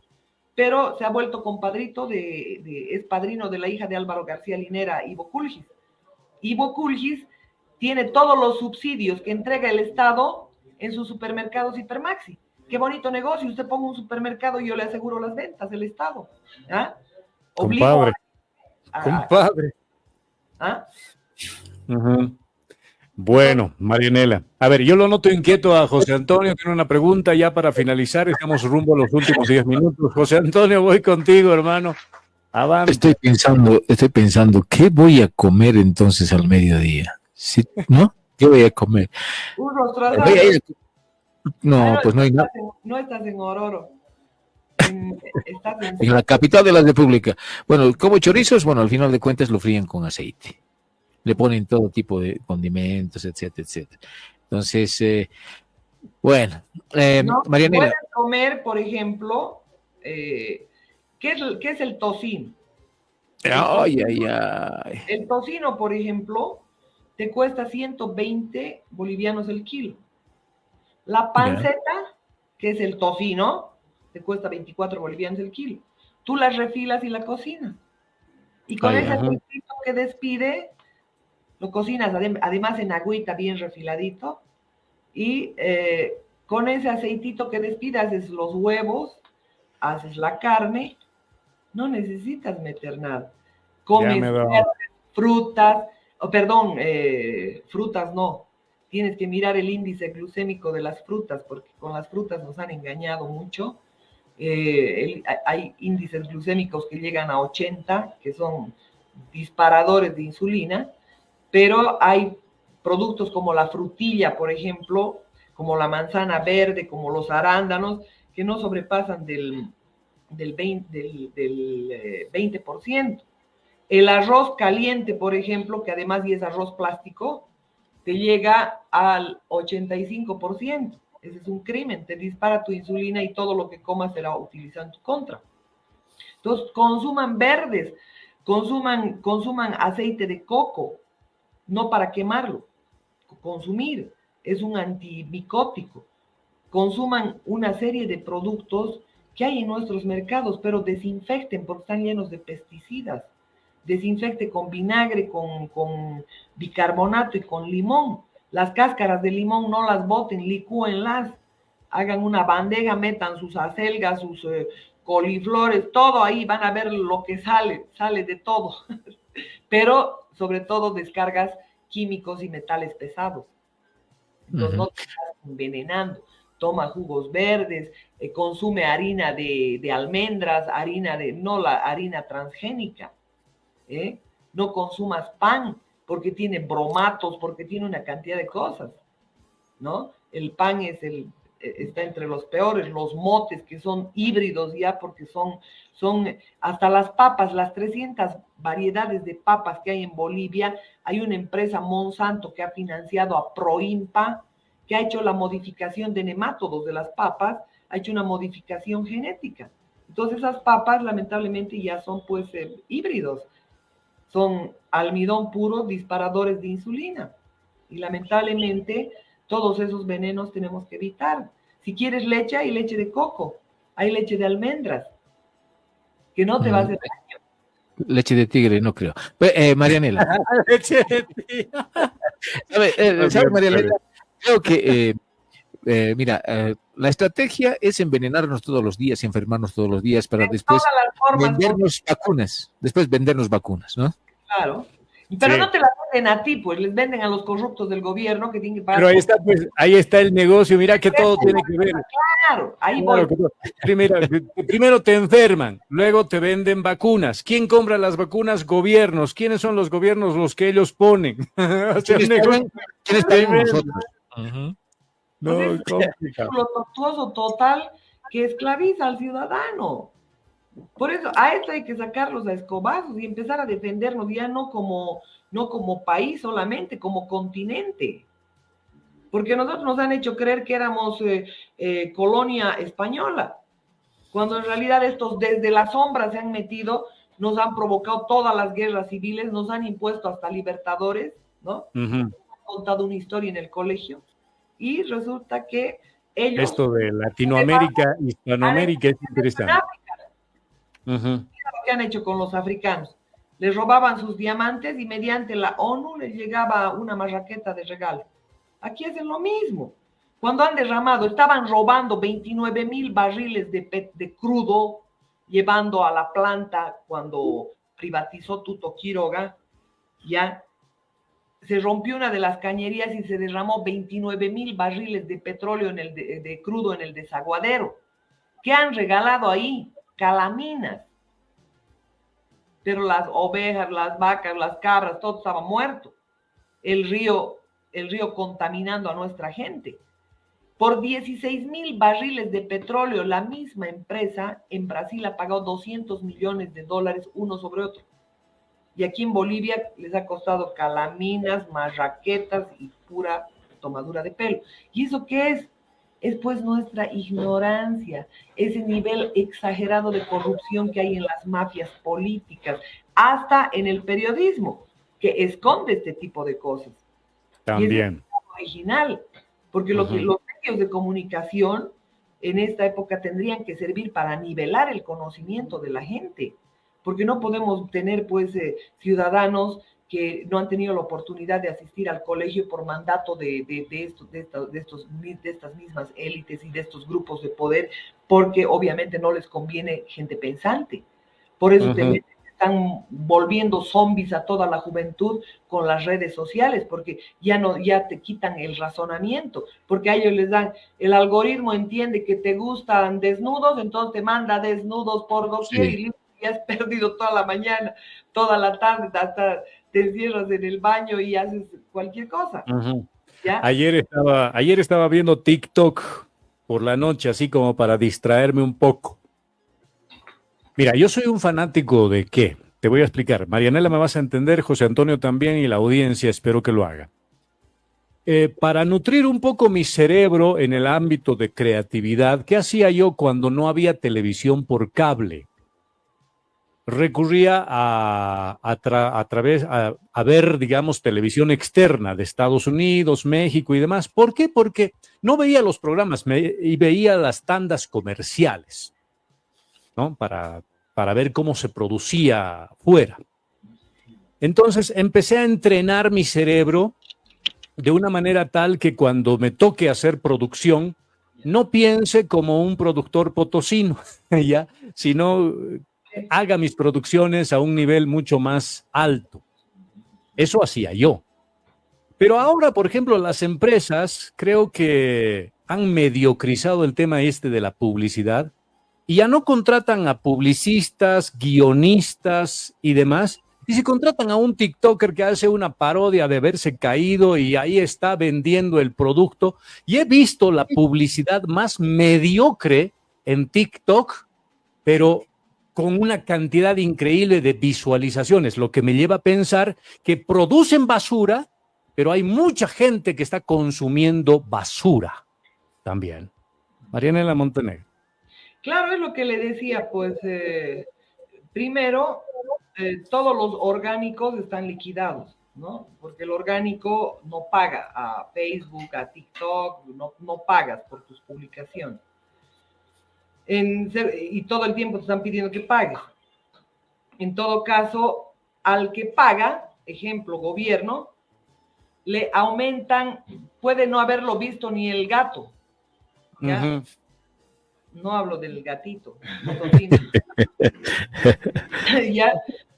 Pero se ha vuelto compadrito es padrino de la hija de Álvaro García Linera, Ivo Kulgis. Ivo Kulgis tiene todos los subsidios que entrega el Estado en sus supermercados Hipermaxi. Qué bonito negocio, usted ponga un supermercado y yo le aseguro las ventas, el Estado. ¿Ah? Compadre. Compadre. ¿Ah? Uh-huh. Bueno, Marianela. A ver, yo lo noto inquieto a José Antonio. Tiene una pregunta ya para finalizar. Estamos rumbo a los últimos 10 minutos. José Antonio, voy contigo, hermano. Avanza. Estoy pensando, ¿qué voy a comer entonces al mediodía? ¿Sí? ¿No? ¿Qué voy a comer? Un rostro. No, pues no hay nada. No estás en Ororo. Estás En la capital de la República. Bueno, como chorizos, bueno, al final de cuentas lo fríen con aceite. Le ponen todo tipo de condimentos, etcétera, etcétera. Entonces, bueno, Marianela. Puedes comer, por ejemplo, ¿qué es el tocino? Ay. El tocino, por ejemplo, te cuesta 120 bolivianos el kilo. La panceta, que es el tocino, te cuesta 24 bolivianos el kilo. Tú la refilas y la cocinas. Y con ese aceitito que despide, lo cocinas además en agüita bien refiladito. Y con ese aceitito que despide haces los huevos, haces la carne. No necesitas meter nada. Comes frutas, frutas no. Tienes que mirar el índice glucémico de las frutas, porque con las frutas nos han engañado mucho. Hay índices glucémicos que llegan a 80, que son disparadores de insulina, pero hay productos como la frutilla, por ejemplo, como la manzana verde, como los arándanos, que no sobrepasan del 20%. El arroz caliente, por ejemplo, que además y es arroz plástico, te llega al 85%. Ese es un crimen, te dispara tu insulina y todo lo que comas será utilizado en tu contra. Entonces, consuman verdes, consuman aceite de coco, no para quemarlo, consumir, es un antimicótico. Consuman una serie de productos que hay en nuestros mercados, pero desinfecten porque están llenos de pesticidas. Desinfecte con vinagre, con bicarbonato y con limón. Las cáscaras de limón no las boten, licúenlas, hagan una bandeja, metan sus acelgas, sus coliflores, todo ahí, van a ver lo que sale de todo. Pero sobre todo descargas químicos y metales pesados. Entonces no te estás envenenando. Toma jugos verdes, consume harina de almendras, no la harina transgénica. No consumas pan porque tiene bromatos, porque tiene una cantidad de cosas, ¿no? El pan está entre los peores, los motes que son híbridos ya porque son hasta las papas, las 300 variedades de papas que hay en Bolivia, hay una empresa Monsanto que ha financiado a Proimpa, que ha hecho la modificación de nemátodos de las papas, ha hecho una modificación genética. Entonces esas papas lamentablemente ya son pues híbridos, son almidón puro, disparadores de insulina. Y lamentablemente todos esos venenos tenemos que evitar. Si quieres leche, hay leche de coco, hay leche de almendras, que no te va a hacer daño. Leche de tigre, no creo. Marianela. Leche de tigre. ¿Sabes, Marianela? Creo que, mira, la estrategia es envenenarnos todos los días y enfermarnos todos los días para después vendernos vacunas, ¿no? Claro. Pero sí. No te la venden a ti, pues les venden a los corruptos del gobierno que tienen que pagar. Pero ahí está el negocio, mira que todo tiene que ver. Claro, ahí voy. Primero te enferman, luego te venden vacunas. ¿Quién compra las vacunas? Gobiernos. ¿Quiénes son los gobiernos? Los que ellos ponen. ¿Quiénes pagan nosotros? No, es lo tortuoso total que esclaviza al ciudadano. Por eso a esto hay que sacarlos a escobazos y empezar a defendernos ya no como país solamente, como continente. Porque nosotros nos han hecho creer que éramos colonia española, cuando en realidad estos desde la sombra se han metido, nos han provocado todas las guerras civiles, nos han impuesto hasta libertadores, ¿no? Han contado una historia en el colegio y resulta que ellos... Esto de Latinoamérica, Hispanoamérica es interesante. Mira lo que han hecho con los africanos. Les robaban sus diamantes y mediante la ONU les llegaba una marraqueta de regalo. Aquí hacen lo mismo. Cuando han derramado, estaban robando 29,000 barriles de crudo, llevando a la planta cuando privatizó Tuto Quiroga, ya se rompió una de las cañerías y se derramó 29,000 barriles de petróleo de crudo en el desaguadero. ¿Qué han regalado ahí? Calaminas. Pero las ovejas, las vacas, las cabras, todo estaba muerto. El río contaminando a nuestra gente. Por 16,000 barriles de petróleo, la misma empresa en Brasil ha pagado $200 millones uno sobre otro. Y aquí en Bolivia les ha costado calaminas, marraquetas y pura tomadura de pelo. ¿Y eso qué es? Es pues nuestra ignorancia, ese nivel exagerado de corrupción que hay en las mafias políticas, hasta en el periodismo, que esconde este tipo de cosas. También. Y es original, porque los medios de comunicación en esta época tendrían que servir para nivelar el conocimiento de la gente, porque no podemos tener pues ciudadanos que no han tenido la oportunidad de asistir al colegio por mandato de estas mismas élites y de estos grupos de poder, porque obviamente no les conviene gente pensante. Por eso están volviendo zombies a toda la juventud con las redes sociales, porque ya te quitan el razonamiento, porque a ellos les dan, el algoritmo entiende que te gustan desnudos, entonces te manda desnudos por doquier y has perdido toda la mañana, toda la tarde, hasta te encierras en el baño y haces cualquier cosa. ¿Ya? Ayer estaba viendo TikTok por la noche, así como para distraerme un poco. Mira, yo soy un fanático de qué. Te voy a explicar. Marianela me vas a entender, José Antonio también y la audiencia espero que lo haga. Para nutrir un poco mi cerebro en el ámbito de creatividad, ¿qué hacía yo cuando no había televisión por cable? Recurría a ver, digamos, televisión externa de Estados Unidos, México y demás. ¿Por qué? Porque no veía los programas y veía las tandas comerciales, ¿no? Para ver cómo se producía fuera. Entonces empecé a entrenar mi cerebro de una manera tal que cuando me toque hacer producción, no piense como un productor potosino, ¿ya? Sino haga mis producciones a un nivel mucho más alto. Eso hacía yo. Pero ahora, por ejemplo, las empresas creo que han mediocrizado el tema este de la publicidad y ya no contratan a publicistas, guionistas y demás, y si contratan a un TikToker que hace una parodia de verse caído y ahí está vendiendo el producto, y he visto la publicidad más mediocre en TikTok, pero con una cantidad increíble de visualizaciones, lo que me lleva a pensar que producen basura, pero hay mucha gente que está consumiendo basura también. Marianela Montenegro. Claro, es lo que le decía, pues primero, todos los orgánicos están liquidados, ¿no? Porque el orgánico no paga a Facebook, a TikTok, no pagas por tus publicaciones. Y todo el tiempo te están pidiendo que pagues. En todo caso, al que paga, ejemplo, gobierno, le aumentan, puede no haberlo visto ni el gato, ¿ya? No hablo del gatito, ¿ya?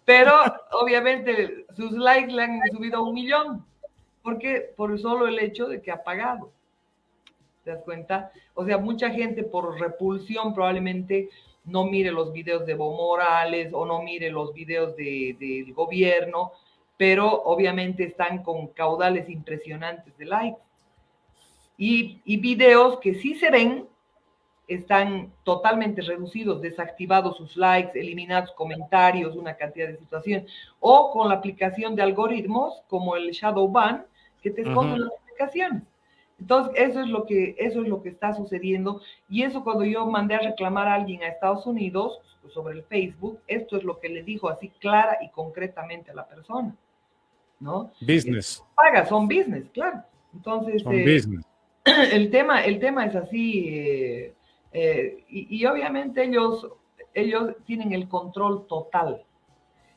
Pero obviamente sus likes le han subido a 1 millón. ¿Por qué? Por solo el hecho de que ha pagado. ¿Te das cuenta? O sea, mucha gente por repulsión probablemente no mire los videos de Evo Morales o no mire los videos del gobierno, pero obviamente están con caudales impresionantes de likes. Y videos que sí se ven, están totalmente reducidos, desactivados sus likes, eliminados comentarios, una cantidad de situaciones, o con la aplicación de algoritmos como el shadow ban, que te esconden las aplicaciones. Entonces, eso es lo que está sucediendo, y eso cuando yo mandé a reclamar a alguien a Estados Unidos sobre el Facebook, esto es lo que le dijo así clara y concretamente a la persona, ¿no? Business. Son business, claro. Entonces, son business. El tema es así, y obviamente ellos tienen el control total.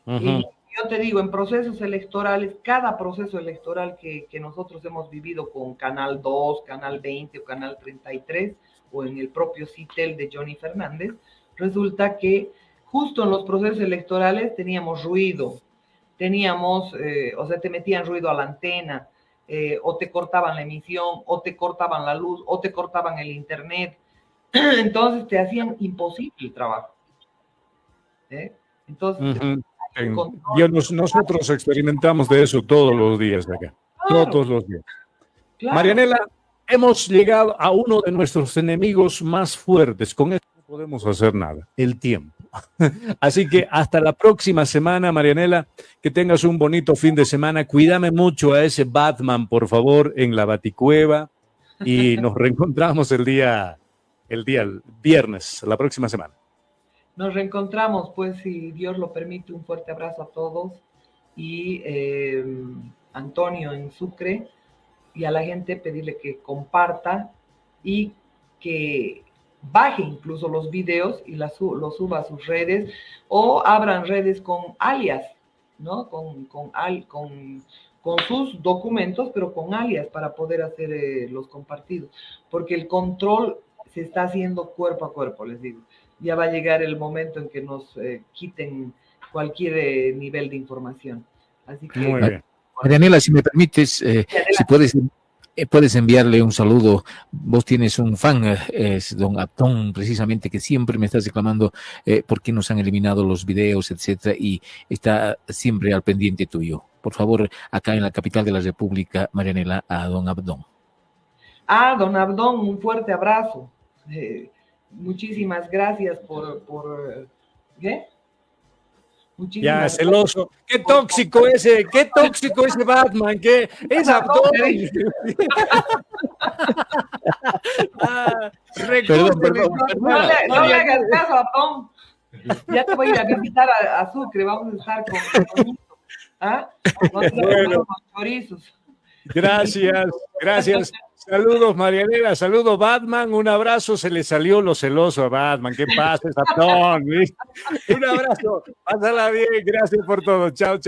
Y yo te digo, en procesos electorales, cada proceso electoral que nosotros hemos vivido con Canal 2, Canal 20 o Canal 33, o en el propio CITEL de Johnny Fernández, resulta que justo en los procesos electorales teníamos ruido, o sea, te metían ruido a la antena, o te cortaban la emisión, o te cortaban la luz, o te cortaban el internet. Entonces te hacían imposible el trabajo. Entonces, nosotros experimentamos de eso todos los días acá. Claro. Todos los días. Claro. Marianela, hemos llegado a uno de nuestros enemigos más fuertes. Con esto no podemos hacer nada, el tiempo. Así que hasta la próxima semana, Marianela, que tengas un bonito fin de semana. Cuídame mucho a ese Batman, por favor, en la Baticueva, y nos reencontramos el viernes, la próxima semana. Nos reencontramos, pues, si Dios lo permite. Un fuerte abrazo a todos, y Antonio en Sucre, y a la gente pedirle que comparta y que baje incluso los videos y los suba a sus redes, o abran redes con alias, ¿no? Con sus documentos, pero con alias, para poder hacer los compartidos, porque el control se está haciendo cuerpo a cuerpo, les digo. Ya va a llegar el momento en que nos quiten cualquier nivel de información. Así que, muy bien. Marianela, si me permites, si puedes enviarle un saludo. Vos tienes un fan, es don Abdón, precisamente, que siempre me estás reclamando por qué nos han eliminado los videos, etcétera, y está siempre al pendiente tuyo. Por favor, acá en la capital de la República, Marianela, a don Abdón. Don Abdón, un fuerte abrazo. Muchísimas gracias por ¿Qué? Ya, Muchísimas celoso. Qué tóxico ese Batman, qué es abdomen. Perdón. No le hagas caso a Tom. Ya te voy a ir a visitar a Sucre, vamos a estar con Nito. ¿Ah? Vamos a comer unos chorizos. Gracias. Saludos, Marianela, saludos, Batman, un abrazo, se le salió lo celoso a Batman, ¿qué pasa, Satón? Un abrazo, pásala bien, gracias por todo, chao.